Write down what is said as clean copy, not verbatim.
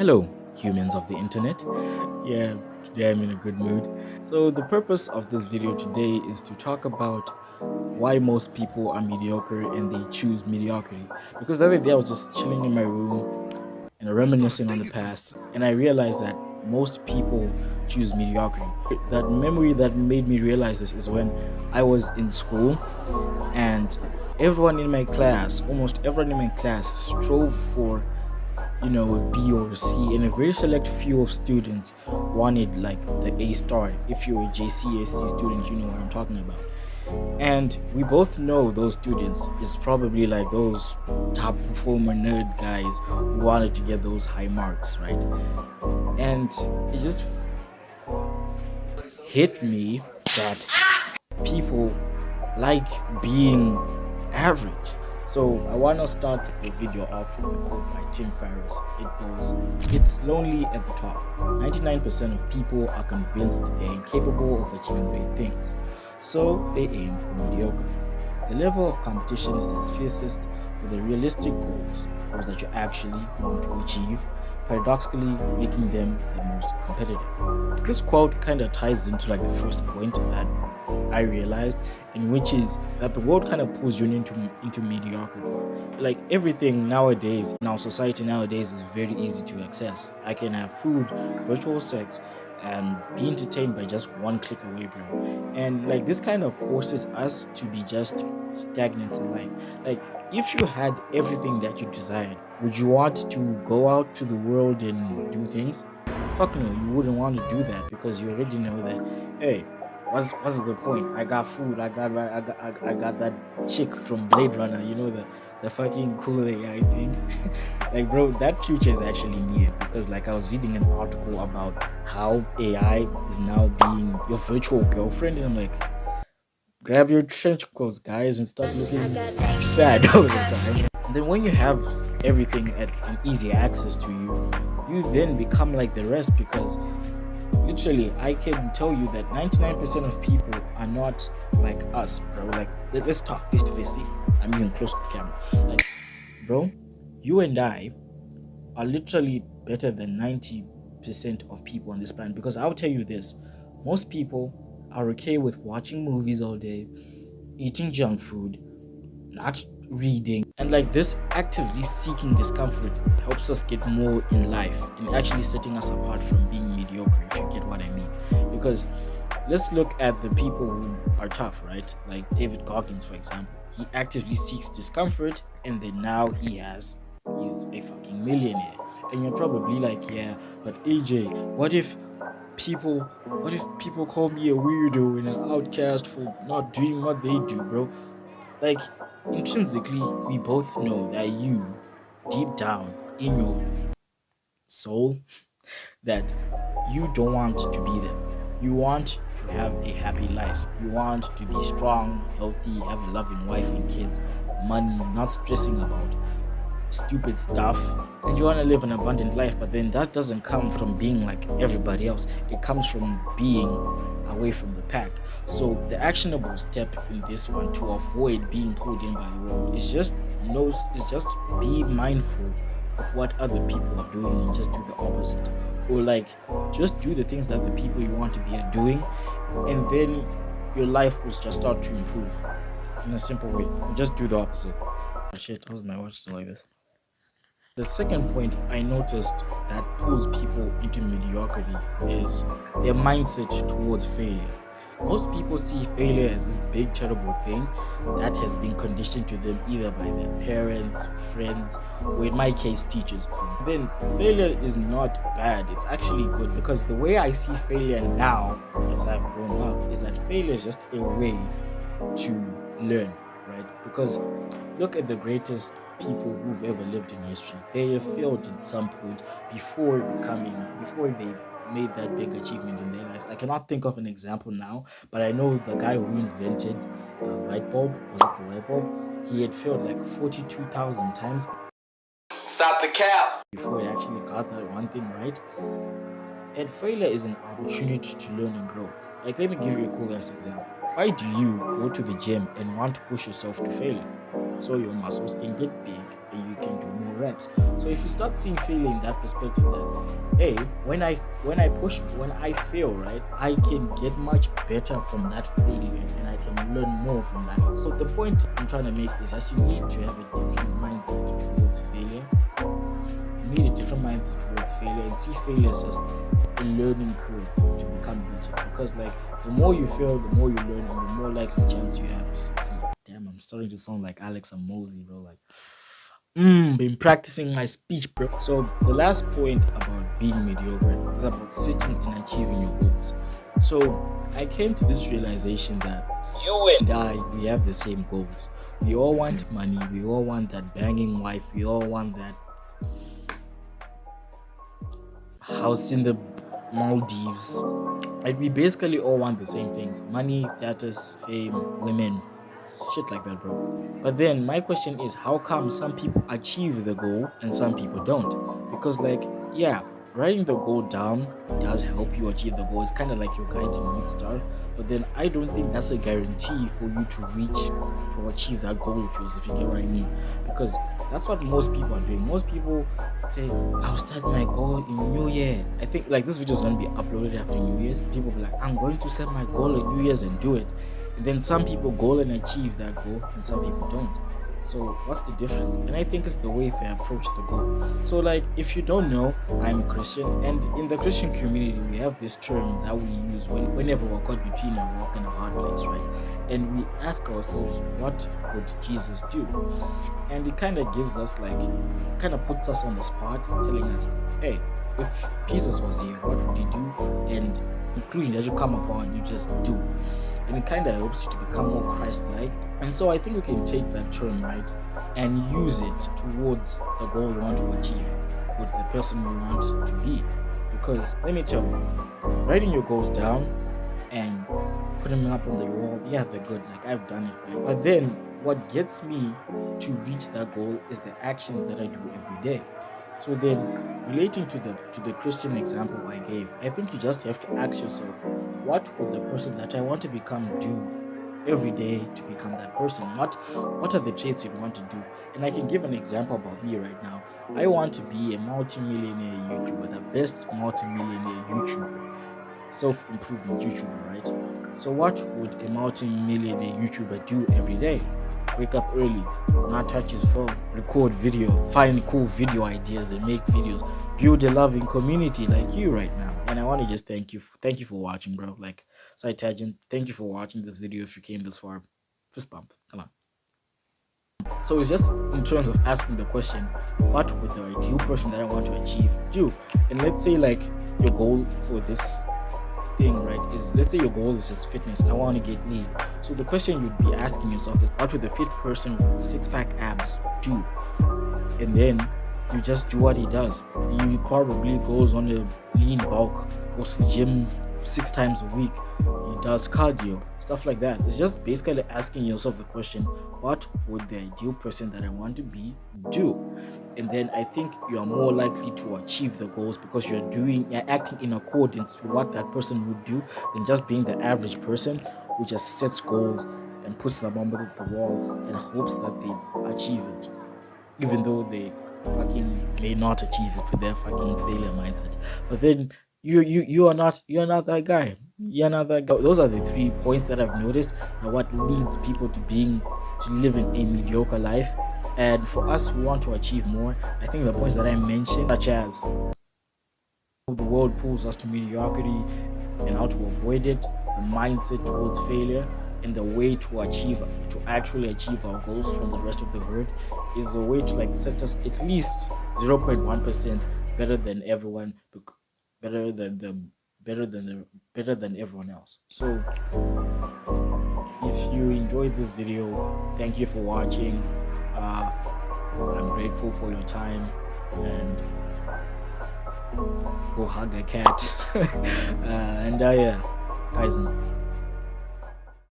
Hello, humans of the internet. Yeah, today I'm in a good mood. So, the purpose of this video today is to talk about why most people are mediocre and they choose mediocrity. Because the other day I was just chilling in my room and reminiscing on the past, and I realized that most people choose mediocrity. That memory that made me realize this is when I was in school and everyone in my class, almost everyone in my class, strove for a B or a C, and a very select few of students wanted like the A star. If you're a JCSC student, you know what I'm talking about. And we both know those students is probably like those top performer nerd guys who wanted to get those high marks, right? And it just hit me that people like being average. So I want to start the video off with a quote by Tim Ferriss. It goes, "It's lonely at the top. 99% of people are convinced they're incapable of achieving great things. So they aim for mediocrity. The level of competition is the fiercest for the realistic goals that you actually want to achieve, paradoxically making them the most competitive." This quote kind of ties into like the first point that I realized, and which is that the world kind of pulls you into mediocrity. Like everything nowadays in our society nowadays is very easy to access. I can have food, virtual sex, and be entertained by just one click away, bro. And like this kind of forces us to be just stagnant in life. Like if you had everything that you desired, would you want to go out to the world and do things? Fuck no, you wouldn't want to do that because you already know that, hey, what's the point? I got food. I got that chick from Blade Runner. You know the fucking cool AI thing. Like, bro, that future is actually near because like I was reading an article about how AI is now being your virtual girlfriend, and I'm like, grab your trench coats, guys, and stop looking sad all the time. And then when you have everything at an easy access to you, you then become like the rest because literally I can tell you that 99% of people are not like us, bro. Like let's talk face to face. See, I'm even close to the camera. Like, bro, you and I are literally better than 90% of people on this planet because I'll tell you this: most people are okay with watching movies all day, eating junk food, not reading, and like this actively seeking discomfort helps us get more in life and actually setting us apart from being mediocre, if you get what I mean. Because let's look at the people who are tough, right? Like David Goggins, for example. He actively seeks discomfort, and then now he's a fucking millionaire. And you're probably like, yeah, but AJ, what if people call me a weirdo and an outcast for not doing what they do, bro? Like, intrinsically, we both know that you, deep down in your soul, that you don't want to be them. You want to have a happy life. You want to be strong, healthy, have a loving wife and kids, money, not stressing about stupid stuff, and you want to live an abundant life. But then that doesn't come from being like everybody else. It comes from being away from the pack. So the actionable step in this one to avoid being pulled in by the world is just be mindful of what other people are doing and just do the opposite, or like just do the things that the people you want to be are doing, and then your life will just start to improve in a simple way. Just do the opposite. Shit, how's my watch still like this? The second point I noticed that pulls people into mediocrity is their mindset towards failure. Most people see failure as this big, terrible thing that has been conditioned to them either by their parents, friends, or in my case, teachers. Then failure is not bad, it's actually good because the way I see failure now, as I've grown up, is that failure is just a way to learn, right? Because look at the greatest people who've ever lived in history. They have failed at some point before they made that big achievement in their lives. I cannot think of an example now, but I know the guy who invented the light bulb, was it the light bulb? He had failed like 42,000 times. Stop the cap! Before he actually got that one thing right. And failure is an opportunity to learn and grow. Like, let me give you a cool ass example. Why do you go to the gym and want to push yourself to failure? So your muscles can get big and you can do more reps. So if you start seeing failure in that perspective, that hey, when I fail, right, I can get much better from that failure and I can learn more from that. So the point I'm trying to make is that you need to have a different mindset towards failure. You need a different mindset towards failure and see failure as just a learning curve to become better. Because like the more you fail, the more you learn, and the more likely chance you have to succeed. Damn, I'm starting to sound like Alex and Mosey, bro. Like, been practicing my speech, bro. So the last point about being mediocre is about sitting and achieving your goals. So I came to this realization that you and I, we have the same goals. We all want money. We all want that banging wife. We all want that house in the Maldives. Like we basically all want the same things: money, status, fame, women, shit like that, bro. But then my question is, how come some people achieve the goal and some people don't? Because like, yeah, writing the goal down does help you achieve the goal. It's kind of like your guiding North Star. But then I don't think that's a guarantee for you to achieve that goal of yours, if you get what I mean. Because that's what most people are doing. Most people say, I'll start my goal in New Year. I think like this video is going to be uploaded after New Year's. People be like, I'm going to set my goal in New Year's and do it. And then some people go and achieve that goal and some people don't. So what's the difference? And I think it's the way they approach the goal. So like, if you don't know, I'm a Christian, and in the Christian community we have this term that we use whenever we're caught between a rock and a hard place, right? And we ask ourselves, what would Jesus do? And it kind of gives us like, kind of puts us on the spot, telling us, hey, if Jesus was here, what would he do? And conclusion that you come upon, you just do. And it kind of helps you to become more Christ-like. And so I think we can take that term, right, and use it towards the goal we want to achieve, with the person we want to be. Because let me tell you, writing your goals down and putting them up on the wall, yeah, they're good. Like I've done it, right? But then what gets me to reach that goal is the actions that I do every day. So then, relating to the Christian example I gave, I think you just have to ask yourself, what would the person that I want to become do every day to become that person? What are the traits you want to do? And I can give an example about me right now. I want to be a multi-millionaire YouTuber, the best multi-millionaire YouTuber, self-improvement YouTuber, right? So what would a multi-millionaire YouTuber do every day? Wake up early, not touch his phone, record video, find cool video ideas and make videos, build a loving community like you right now. And I want to just thank you for watching, bro. Like, side tangent, thank you for watching this video. If you came this far, fist bump, come on. So it's just in terms of asking the question, what would the ideal person that I want to achieve do? And let's say like your goal for this thing, right, is, let's say your goal is just fitness. I want to get lean. So the question you'd be asking yourself is, what would the fit person with six-pack abs do? And then you just do what he does. He probably goes on a lean bulk, goes to the gym 6 times a week, he does cardio, stuff like that. It's just basically asking yourself the question, what would the ideal person that I want to be do? And then I think you are more likely to achieve the goals because you're acting in accordance to what that person would do than just being the average person who just sets goals and puts them on the wall and hopes that they achieve it, even though they fucking may not achieve it with their fucking failure mindset. But then you're not that guy. You're not that guy. Those are the 3 points that I've noticed and what leads people to living a mediocre life. And for us who want to achieve more, I think the points that I mentioned, such as the world pulls us to mediocrity and how to avoid it, the mindset towards failure, and the way to actually achieve our goals from the rest of the world, is a way to like set us at least 0.1% better than everyone, better than everyone else. So if you enjoyed this video, thank you for watching. I'm grateful for your time, and go hug a cat. And yeah, guys.